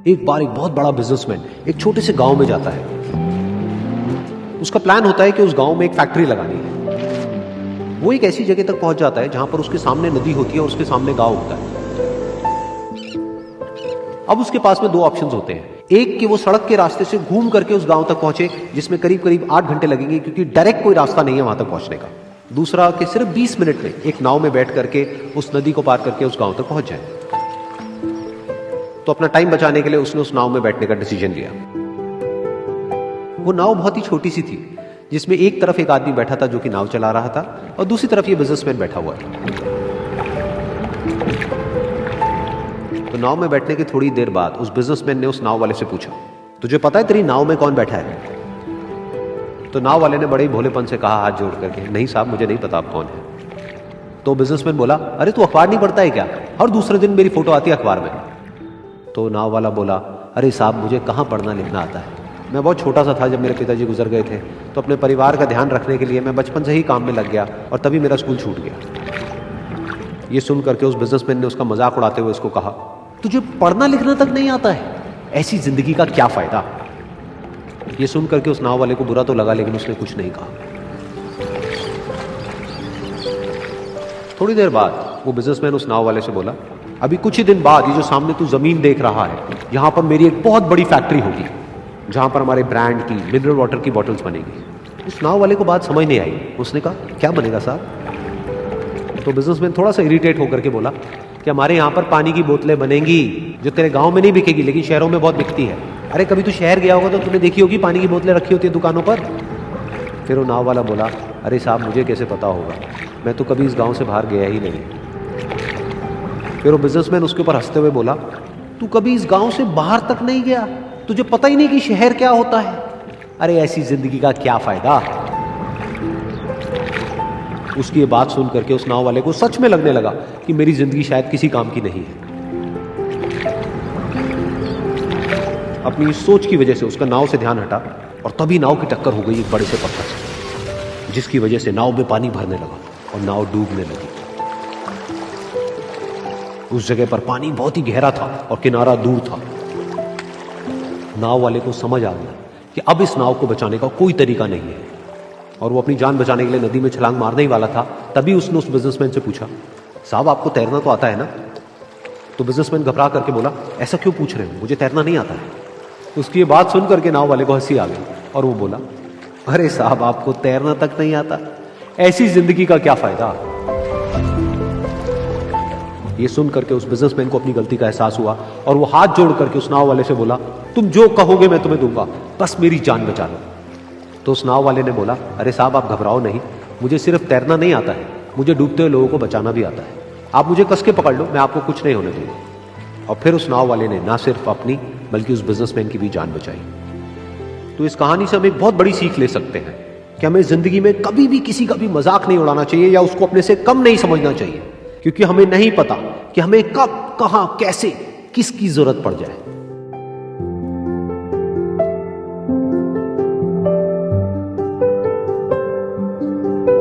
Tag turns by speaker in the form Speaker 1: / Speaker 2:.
Speaker 1: एक बार एक बहुत बड़ा बिजनेसमैन एक छोटे से गांव में जाता है। उसका प्लान होता है कि उस गांव में एक फैक्ट्री लगानी है। वो एक ऐसी जगह तक पहुंच जाता है जहां पर उसके सामने नदी होती है और उसके सामने गांव होता है। अब उसके पास में दो ऑप्शंस होते हैं। एक कि वो सड़क के रास्ते से घूम करके उस गांव तक पहुंचे, जिसमें करीब करीब 8 घंटे लगेंगे, क्योंकि डायरेक्ट कोई रास्ता नहीं है वहां तक पहुंचने का। दूसरा कि सिर्फ 20 मिनट में एक नाव में बैठ करके उस नदी को पार करके उस गांव तक पहुंच जाए। तो अपना टाइम बचाने के लिए उसने उस नाव में बैठने का डिसीजन लिया। वो नाव बहुत ही छोटी सी थी, जिसमें एक तरफ एक आदमी बैठा था जो कि नाव चला रहा था और दूसरी तरफ ये बिजनेसमैन बैठा हुआ था। तो नाव में बैठने की थोड़ी देर बाद उस बिजनेसमैन ने उस नाव वाले से पूछा, तुझे पता है तेरी नाव में कौन बैठा है? तो नाव वाले ने बड़े ही भोलेपन से कहा हाथ जोड़ करके, नहीं साहब मुझे नहीं पता आप कौन है। तो बिजनेसमैन बोला, अरे तू अखबार नहीं पढ़ता है क्या? हर दूसरे दिन मेरी फोटो आती है अखबार में। तो नाव वाला बोला, अरे साहब मुझे कहाँ पढ़ना लिखना आता है, मैं बहुत छोटा सा था जब मेरे पिताजी गुजर गए थे, तो अपने परिवार का ध्यान रखने के लिए मैं बचपन से ही काम में लग गया और तभी मेरा स्कूल छूट गया। ये सुन करके उस बिजनेसमैन ने उसका मजाक उड़ाते हुए उसको कहा, तुझे पढ़ना लिखना तक नहीं आता है, ऐसी जिंदगी का क्या फायदा? ये सुन करके उस नाव वाले को बुरा तो लगा, लेकिन उसने कुछ नहीं कहा। थोड़ी देर बाद वो बिजनेसमैन उस नाव वाले से बोला, अभी कुछ ही दिन बाद ये जो सामने तू जमीन देख रहा है, यहां पर मेरी एक बहुत बड़ी फैक्ट्री होगी जहां पर हमारे ब्रांड की मिनरल वाटर की बॉटल्स बनेगी। उस नाव वाले को बात समझ नहीं आई। उसने कहा, क्या बनेगा साहब? तो बिजनेसमैन थोड़ा सा इरिटेट होकर के बोला कि हमारे यहां पर पानी की बोतलें बनेंगी जो तेरे गांव में नहीं बिकेगी, लेकिन शहरों में बहुत बिकती है। अरे कभी तू शहर गया होगा तो तूने देखी होगी पानी की बोतलें रखी होती है दुकानों पर। फिर वो नाव वाला बोला, अरे साहब मुझे कैसे पता होगा, मैं तो कभी इस गांव से बाहर गया ही नहीं। फिर वो बिजनेसमैन उसके ऊपर हंसते हुए बोला, तू कभी इस गांव से बाहर तक नहीं गया, तुझे पता ही नहीं कि शहर क्या होता है? अरे ऐसी जिंदगी का क्या फायदा? उसकी ये बात सुन करके उस नाव वाले को सच में लगने लगा कि मेरी जिंदगी शायद किसी काम की नहीं है। अपनी इस सोच की वजह से उसका नाव से ध्यान हटा और तभी नाव की टक्कर हो गई एक बड़े से पत्थर से, जिसकी वजह से नाव में पानी भरने लगा और नाव डूबने लगी। उस जगह पर पानी बहुत ही गहरा था और किनारा दूर था। नाव वाले को समझ आ गया कि अब इस नाव को बचाने का कोई तरीका नहीं है और वो अपनी जान बचाने के लिए नदी में छलांग मारने ही वाला था। तभी उसने उस बिजनेसमैन से पूछा, साहब आपको तैरना तो आता है ना? तो बिजनेसमैन घबरा करके बोला, ऐसा क्यों पूछ रहे हो, मुझे तैरना नहीं आता है। उसकी ये बात सुन करके नाव वाले को हंसी आ गई और वो बोला, अरे साहब आपको तैरना तक नहीं आता, ऐसी जिंदगी का क्या फायदा? ये सुन करके उस बिजनेसमैन को अपनी गलती का एहसास हुआ और वो हाथ जोड़ करके उस नाव वाले से बोला, तुम जो कहोगे मैं तुम्हें दूंगा, बस मेरी जान बचा लो। तो उस नाव वाले ने बोला, अरे साहब आप घबराओ नहीं, मुझे सिर्फ तैरना नहीं आता है, मुझे डूबते हुए लोगों को बचाना भी आता है। आप मुझे कस के पकड़ लो, मैं आपको कुछ नहीं होने दूंगा। और फिर उस नाव वाले ने ना सिर्फ अपनी बल्कि उस बिजनेसमैन की भी जान बचाई। तो इस कहानी से हम एक बहुत बड़ी सीख ले सकते हैं कि हमें जिंदगी में कभी भी किसी का भी मजाक नहीं उड़ाना चाहिए या उसको अपने से कम नहीं समझना चाहिए, क्योंकि हमें नहीं पता कि हमें कब, कहां, कैसे, किसकी जरूरत पड़ जाए।